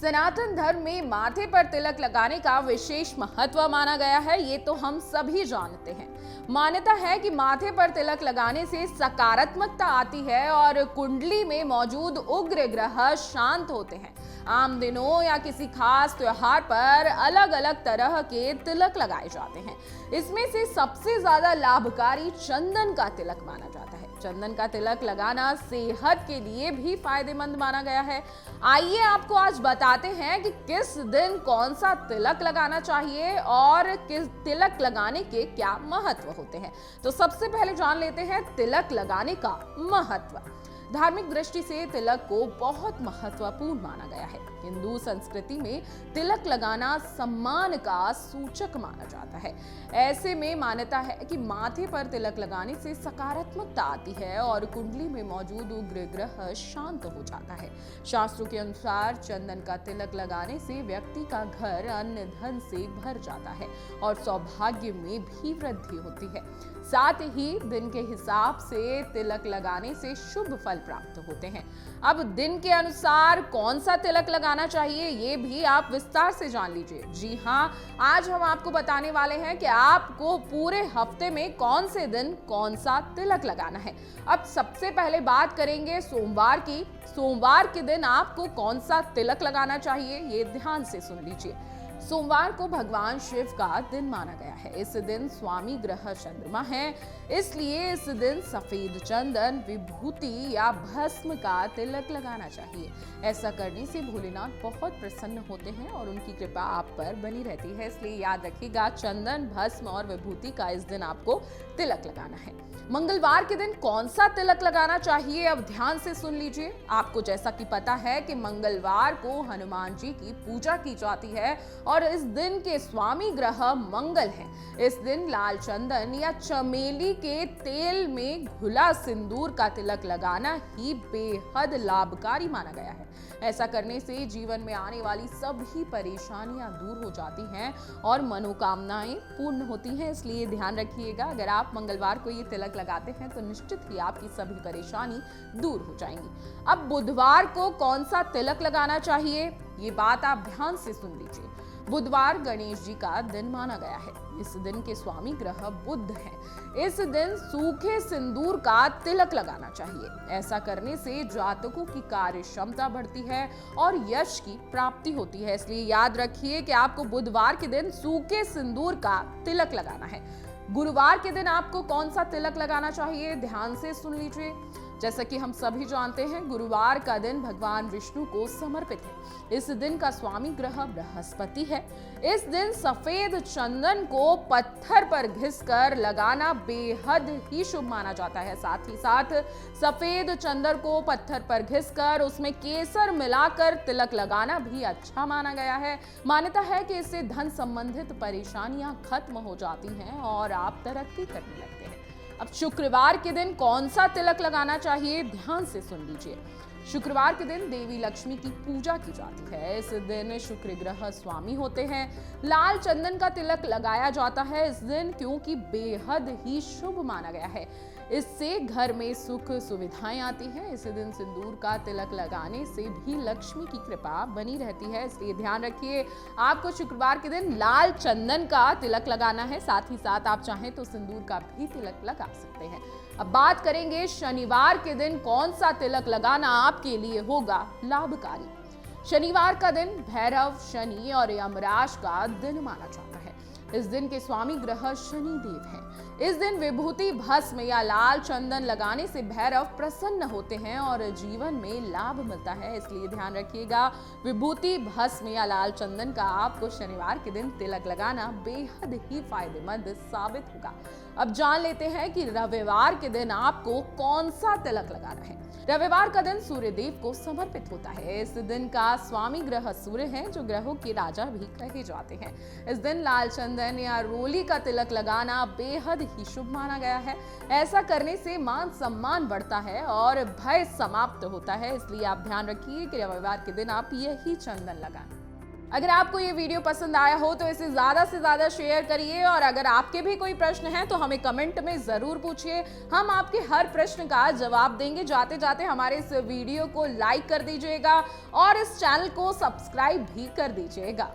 सनातन धर्म में माथे पर तिलक लगाने का विशेष महत्व माना गया है। ये तो हम सभी जानते हैं। मान्यता है कि माथे पर तिलक लगाने से सकारात्मकता आती है और कुंडली में मौजूद उग्र ग्रह शांत होते हैं। आम दिनों या किसी खास त्योहार पर अलग अलग तरह के तिलक लगाए जाते हैं। इसमें से सबसे ज्यादा लाभकारी चंदन का तिलक माना जाता है। चंदन का तिलक लगाना सेहत के लिए भी फायदेमंद माना गया है। आइए आपको आज बताते हैं कि किस दिन कौन सा तिलक लगाना चाहिए और किस तिलक लगाने के क्या महत्व होते हैं। तो सबसे पहले जान लेते हैं तिलक लगाने का महत्व। धार्मिक दृष्टि से तिलक को बहुत महत्वपूर्ण माना गया है। हिंदू संस्कृति में तिलक लगाना सम्मान का सूचक माना जाता है। ऐसे में मान्यता है कि माथे पर तिलक लगाने से सकारात्मकता आती है और कुंडली में मौजूद उग्र ग्रह शांत हो जाता है। शास्त्रों के अनुसार चंदन का तिलक लगाने से व्यक्ति का घर अन्न धन से भर जाता है और सौभाग्य में भी वृद्धि होती है। साथ ही दिन के हिसाब से तिलक लगाने से शुभ फल प्राप्त होते हैं। अब दिन के अनुसार कौन सा तिलक लगाना चाहिए ये भी आप विस्तार से जान लीजिए। जी हाँ, आज हम आपको बताने वाले हैं कि आपको पूरे हफ्ते में कौन से दिन कौन सा तिलक लगाना है। अब सबसे पहले बात करेंगे सोमवार की। सोमवार के दिन आपको कौन सा तिलक लगाना चाहिए ये ध्यान से सुन लीजिए। सोमवार को भगवान शिव का दिन माना गया है। इस दिन स्वामी ग्रह चंद्रमा है, इसलिए इस दिन सफेद चंदन, विभूति या भस्म का तिलक लगाना चाहिए। ऐसा करने से भोलेनाथ बहुत प्रसन्न होते हैं और उनकी कृपा आप पर बनी रहती है। इसलिए याद रखिएगा, चंदन, भस्म और विभूति का इस दिन आपको तिलक लगाना है। मंगलवार के दिन कौन सा तिलक लगाना चाहिए, अब ध्यान से सुन लीजिए। आपको जैसा कि पता है कि मंगलवार को हनुमान जी की पूजा की जाती है और इस दिन के स्वामी ग्रह मंगल हैं। इस दिन लाल चंदन या चमेली के तेल में घुला सिंदूर का तिलक लगाना ही बेहद लाभकारी माना गया है। ऐसा करने से जीवन में आने वाली सभी परेशानियां दूर हो जाती हैं और मनोकामनाएं पूर्ण होती हैं। इसलिए ध्यान रखिएगा, अगर आप मंगलवार को ये तिलक लगाते हैं तो निश्चित ही आपकी सभी परेशानी दूर हो जाएंगी। अब बुधवार को कौन सा तिलक लगाना चाहिए, ये बात आप ध्यान से सुन लीजिए। बुधवार गणेश जी का दिन माना गया है। इस दिन के स्वामी ग्रह बुध हैं। इस दिन सूखे सिंदूर का तिलक लगाना चाहिए। ऐसा करने से जातकों की कार्य क्षमता बढ़ती है और यश की प्राप्ति होती है। इसलिए याद रखिए कि आपको बुधवार के दिन सूखे सिंदूर का तिलक लगाना है। गुरुवार के दिन आपको कौन सा तिलक लगाना चाहिए, ध्यान से सुन लीजिए। जैसा कि हम सभी जानते हैं, गुरुवार का दिन भगवान विष्णु को समर्पित है। इस दिन का स्वामी ग्रह बृहस्पति है। इस दिन सफेद चंदन को पत्थर पर घिसकर लगाना बेहद ही शुभ माना जाता है। साथ ही साथ सफेद चंदन को पत्थर पर घिसकर उसमें केसर मिलाकर तिलक लगाना भी अच्छा माना गया है। मान्यता है कि इससे धन संबंधित परेशानियां खत्म हो जाती हैं और आप तरक्की करने लगते हैं। अब शुक्रवार के दिन कौन सा तिलक लगाना चाहिए, ध्यान से सुन लीजिए। शुक्रवार के दिन देवी लक्ष्मी की पूजा की जाती है। इस दिन शुक्र ग्रह स्वामी होते हैं। लाल चंदन का तिलक लगाया जाता है इस दिन, क्योंकि बेहद ही शुभ माना गया है। इससे घर में सुख सुविधाएं आती हैं। इस दिन सिंदूर का तिलक लगाने से भी लक्ष्मी की कृपा बनी रहती है। इसलिए ध्यान रखिए, आपको शुक्रवार के दिन लाल चंदन का तिलक लगाना है। साथ ही साथ आप चाहें तो सिंदूर का भी तिलक लगा सकते हैं। अब बात करेंगे शनिवार के दिन कौन सा तिलक लगाना आपके लिए होगा लाभकारी। शनिवार का दिन भैरव, शनि और यमराज का दिन माना जाता है। इस दिन के स्वामी ग्रह शनि देव हैं। इस दिन विभूति, भस्म या लाल चंदन लगाने से भैरव प्रसन्न होते हैं और जीवन में लाभ मिलता है। इसलिए ध्यान रखिएगा, विभूति, भस्म या लाल चंदन का आपको शनिवार के दिन तिलक लगाना बेहद ही फायदेमंद साबित होगा। अब जान लेते हैं कि रविवार के दिन आपको कौन सा तिलक लगाना है। रविवार का दिन सूर्य देव को समर्पित होता है। इस दिन का स्वामी ग्रह सूर्य है, जो ग्रहों के राजा भी कहे जाते हैं। इस दिन लाल चंदन या रोली का तिलक लगाना बेहद ही शुभ माना गया है। ऐसा करने से मान सम्मान बढ़ता है और भय समाप्त होता है। इसलिए आप ध्यान रखिए कि रविवार के दिन आप यही चंदन लगाएं। अगर आपको ये वीडियो पसंद आया हो तो इसे ज़्यादा से ज़्यादा शेयर करिए, और अगर आपके भी कोई प्रश्न हैं तो हमें कमेंट में ज़रूर पूछिए। हम आपके हर प्रश्न का जवाब देंगे। जाते जाते हमारे इस वीडियो को लाइक कर दीजिएगा और इस चैनल को सब्सक्राइब भी कर दीजिएगा।